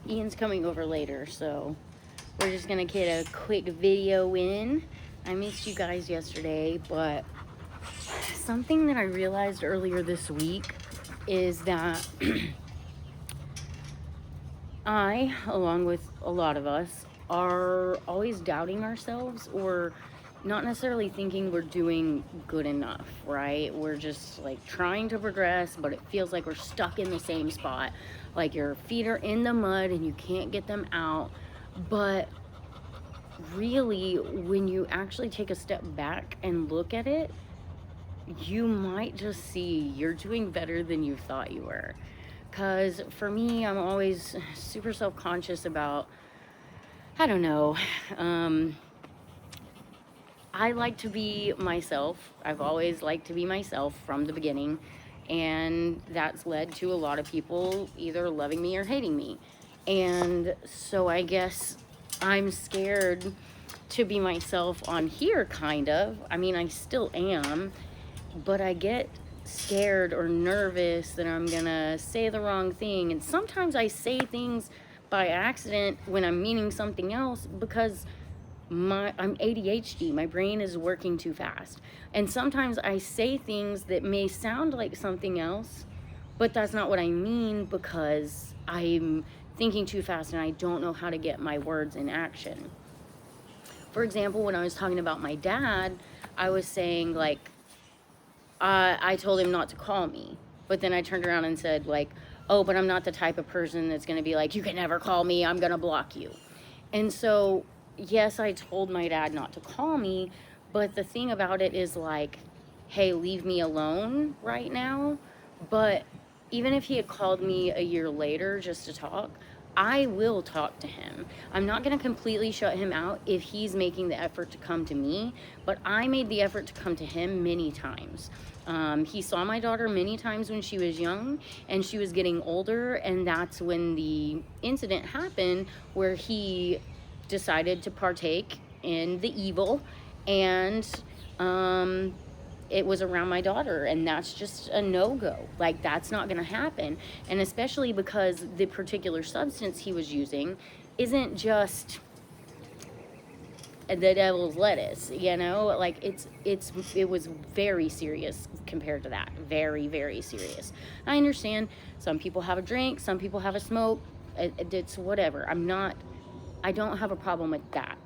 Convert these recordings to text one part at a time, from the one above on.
Ian's coming over later, so we're just gonna get a quick video in. I missed you guys yesterday, but something that I realized earlier this week is that I, along with a lot of us, are always doubting ourselves, or not necessarily thinking we're doing good enough, right? We're just like trying to progress, but it feels like we're stuck in the same spot. Like your feet are in the mud and you can't get them out. But really, when you actually take a step back and look at it, you might just see you're doing better than you thought you were. Because for me, I'm always super self-conscious about, I don't know, I like to be myself. I've always liked to be myself from the beginning. And that's led to a lot of people either loving me or hating me. And so I guess I'm scared to be myself on here, kind of. I mean, I still am, but I get scared or nervous that I'm gonna say the wrong thing. And sometimes I say things by accident when I'm meaning something else because I'm ADHD. My brain is working too fast. And sometimes I say things that may sound like something else, but that's not what I mean because I'm thinking too fast and I don't know how to get my words in action. For example, when I was talking about my dad, I was saying like, I told him not to call me, but then I turned around and said like, oh, but I'm not the type of person that's going to be like, you can never call me, I'm going to block you. And so, yes, I told my dad not to call me, but the thing about it is like, hey, leave me alone right now. But even if he had called me a year later just to talk, I will talk to him. I'm not going to completely shut him out if he's making the effort to come to me, but I made the effort to come to him many times. He saw my daughter many times when she was young and she was getting older, and that's when the incident happened where he decided to partake in the evil, and it was around my daughter, and that's just a no-go. Like, that's not gonna happen. And especially because the particular substance he was using isn't just the devil's lettuce, you know? Like, it was very serious compared to that. Very, very serious. I understand some people have a drink, some people have a smoke. It's whatever. I don't have a problem with that.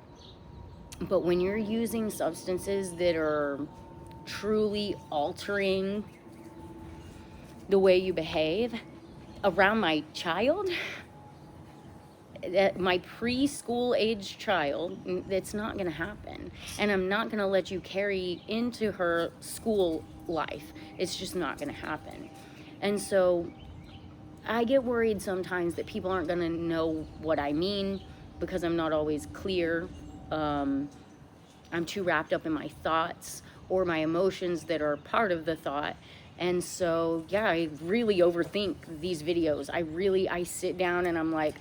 But when you're using substances that are truly altering the way you behave around my child, my preschool age child, that's not going to happen. And I'm not going to let you carry into her school life. It's just not going to happen. And so I get worried sometimes that people aren't going to know what I mean because I'm not always clear. I'm too wrapped up in my thoughts or my emotions that are part of the thought. And so, yeah, I really overthink these videos. I sit down and I'm like,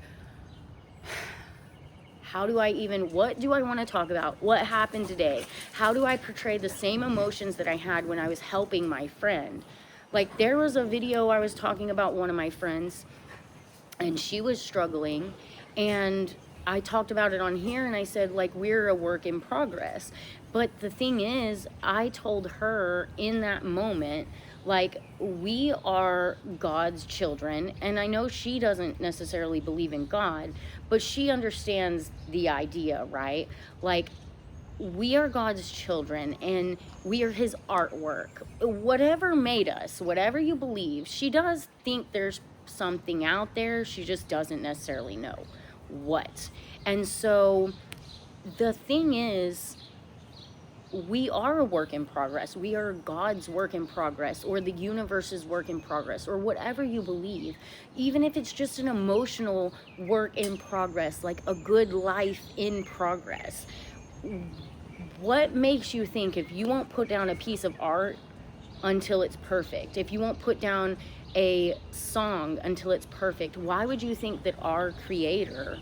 what do I want to talk about? What happened today? How do I portray the same emotions that I had when I was helping my friend? Like, there was a video I was talking about one of my friends, and she was struggling, and I talked about it on here, and I said, like, we're a work in progress. But the thing is, I told her in that moment, like, we are God's children, and I know she doesn't necessarily believe in God, but she understands the idea, right? Like, we are God's children and we are his artwork. Whatever made us, whatever you believe, she does think there's something out there. She just doesn't necessarily know what. And so the thing is, we are a work in progress. We are God's work in progress, or the universe's work in progress, or whatever you believe. Even if it's just an emotional work in progress, like a good life in progress. What makes you think if you won't put down a piece of art until it's perfect, if you won't put down a song until it's perfect, why would you think that our creator,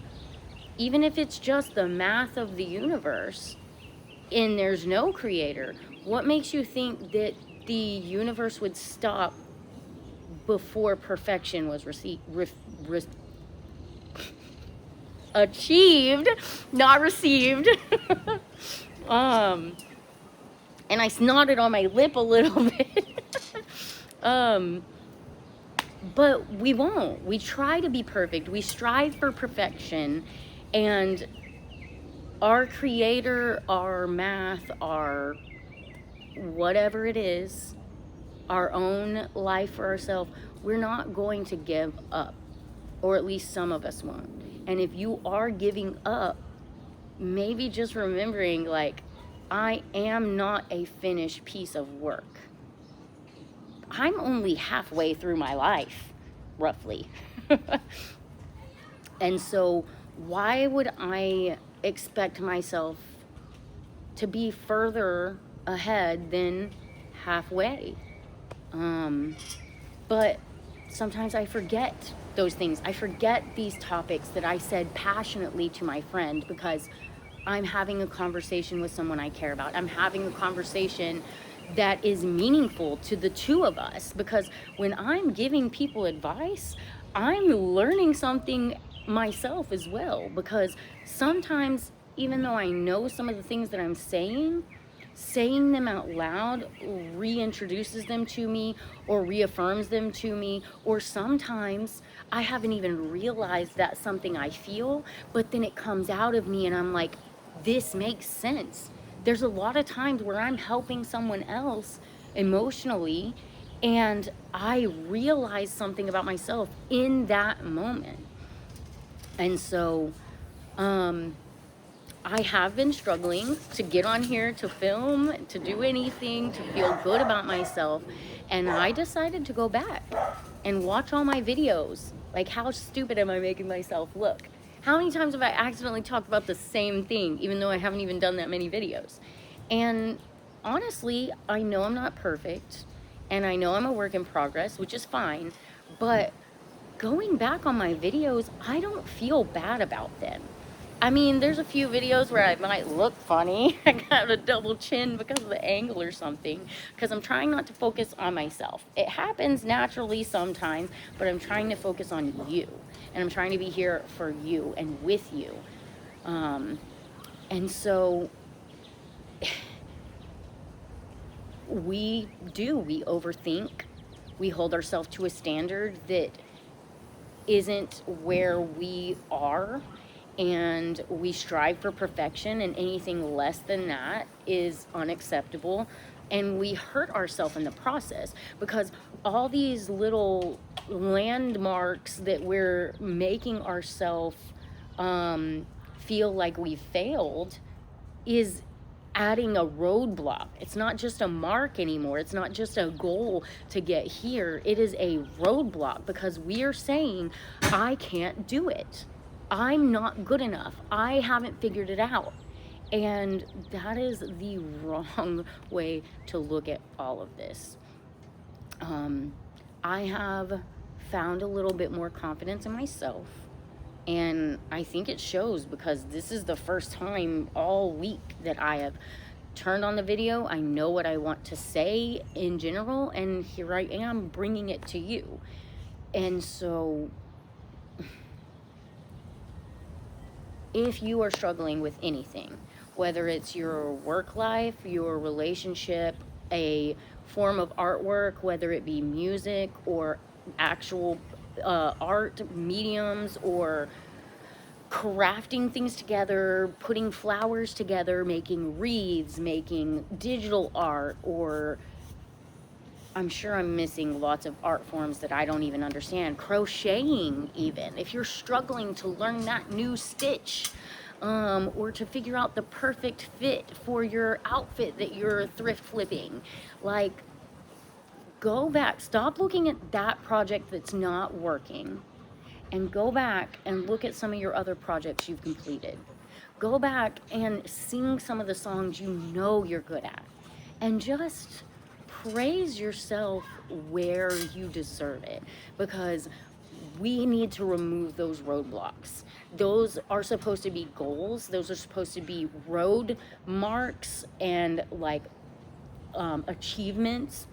even if it's just the math of the universe and there's no creator, what makes you think that the universe would stop before perfection was achieved, not received. And I snotted on my lip a little bit. But we won't. We try to be perfect. We strive for perfection. And our creator, our math, our whatever it is, our own life for ourselves, we're not going to give up. Or at least some of us won't. And if you are giving up, maybe just remembering, like, I am not a finished piece of work. I'm only halfway through my life, roughly. And so why would I expect myself to be further ahead than halfway? But sometimes I forget those things. I forget these topics that I said passionately to my friend because I'm having a conversation with someone I care about. I'm having a conversation that is meaningful to the two of us, because when I'm giving people advice, I'm learning something myself as well, because sometimes, even though I know some of the things that I'm saying them out loud reintroduces them to me or reaffirms them to me, or sometimes I haven't even realized that's something I feel, but then it comes out of me and I'm like, this makes sense. There's a lot of times where I'm helping someone else emotionally and I realize something about myself in that moment. And so I have been struggling to get on here, to film, to do anything, to feel good about myself. And I decided to go back and watch all my videos. Like, how stupid am I making myself look? How many times have I accidentally talked about the same thing, even though I haven't even done that many videos? And honestly, I know I'm not perfect, and I know I'm a work in progress, which is fine, but going back on my videos, I don't feel bad about them. I mean, there's a few videos where I might look funny. I got a double chin because of the angle or something, because I'm trying not to focus on myself. It happens naturally sometimes, but I'm trying to focus on you, and I'm trying to be here for you and with you. And so we overthink. We hold ourselves to a standard that isn't where we are, and we strive for perfection, and anything less than that is unacceptable, and we hurt ourselves in the process, because all these little landmarks that we're making ourselves feel like we failed is adding a roadblock. It's not just a mark anymore. It's not just a goal to get here. It is a roadblock, because we are saying, I can't do it. I'm not good enough. I haven't figured it out. And that is the wrong way to look at all of this. I have found a little bit more confidence in myself. And I think it shows, because this is the first time all week that I have turned on the video. I know what I want to say in general, and here I am bringing it to you. And so if you are struggling with anything, whether it's your work life, your relationship, a form of artwork, whether it be music or actual art mediums, or crafting things together, putting flowers together, making wreaths, making digital art, or I'm sure I'm missing lots of art forms that I don't even understand. Crocheting, even. If you're struggling to learn that new stitch, or to figure out the perfect fit for your outfit that you're thrift flipping, like, go back. Stop looking at that project that's not working, and go back and look at some of your other projects you've completed. Go back and sing some of the songs you know you're good at, and just praise yourself where you deserve it, because we need to remove those roadblocks. Those are supposed to be goals. Those are supposed to be road marks and, like, achievements,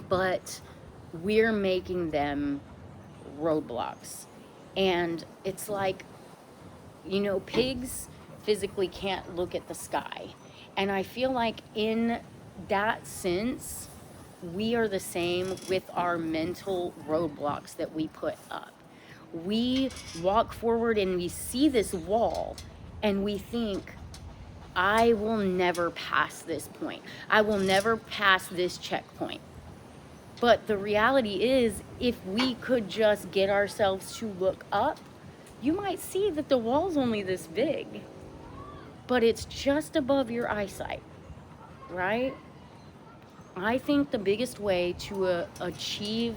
but we're making them roadblocks. And it's like, You know, pigs physically can't look at the sky. And I feel like in that sense, we are the same with our mental roadblocks that we put up. We walk forward and we see this wall and we think, I will never pass this point. I will never pass this checkpoint. But the reality is, if we could just get ourselves to look up, you might see that the wall's only this big, but it's just above your eyesight, right? I think the biggest way to achieve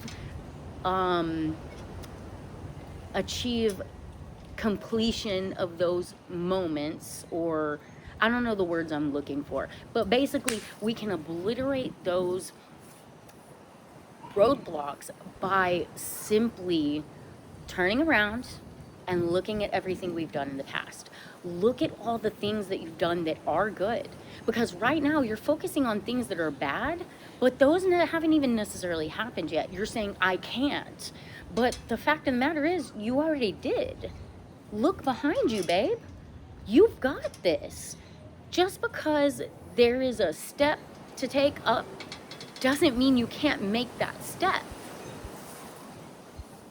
completion of those moments, or I don't know the words I'm looking for, but basically we can obliterate those roadblocks by simply turning around and looking at everything we've done in the past. Look at all the things that you've done that are good. Because right now you're focusing on things that are bad, but those haven't even necessarily happened yet. You're saying, I can't. But the fact of the matter is, you already did. Look behind you, babe. You've got this. Just because there is a step to take up doesn't mean you can't make that step.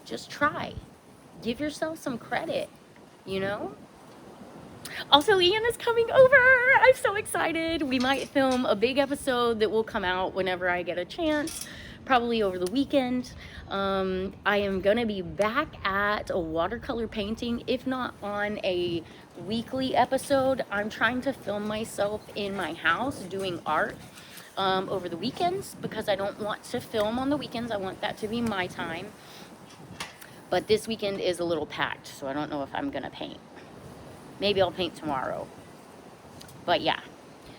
Just try. Give yourself some credit, you know? Also, Ian is coming over. I'm so excited. We might film a big episode that will come out whenever I get a chance, probably over the weekend. I am gonna be back at a watercolor painting, if not on a weekly episode. I'm trying to film myself in my house doing art over the weekends, because I don't want to film on the weekends. I want that to be my time. But this weekend is a little packed, so I don't know if I'm gonna paint. Maybe I'll paint tomorrow. But yeah.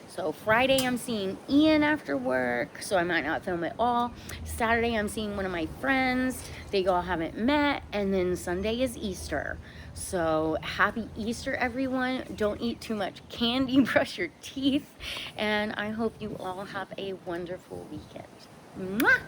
So Friday I'm seeing Ian after work, so I might not film at all. Saturday I'm seeing one of my friends. They all haven't met. And then Sunday is Easter. So happy Easter, everyone. Don't eat too much candy, brush your teeth. And I hope you all have a wonderful weekend. Mwah!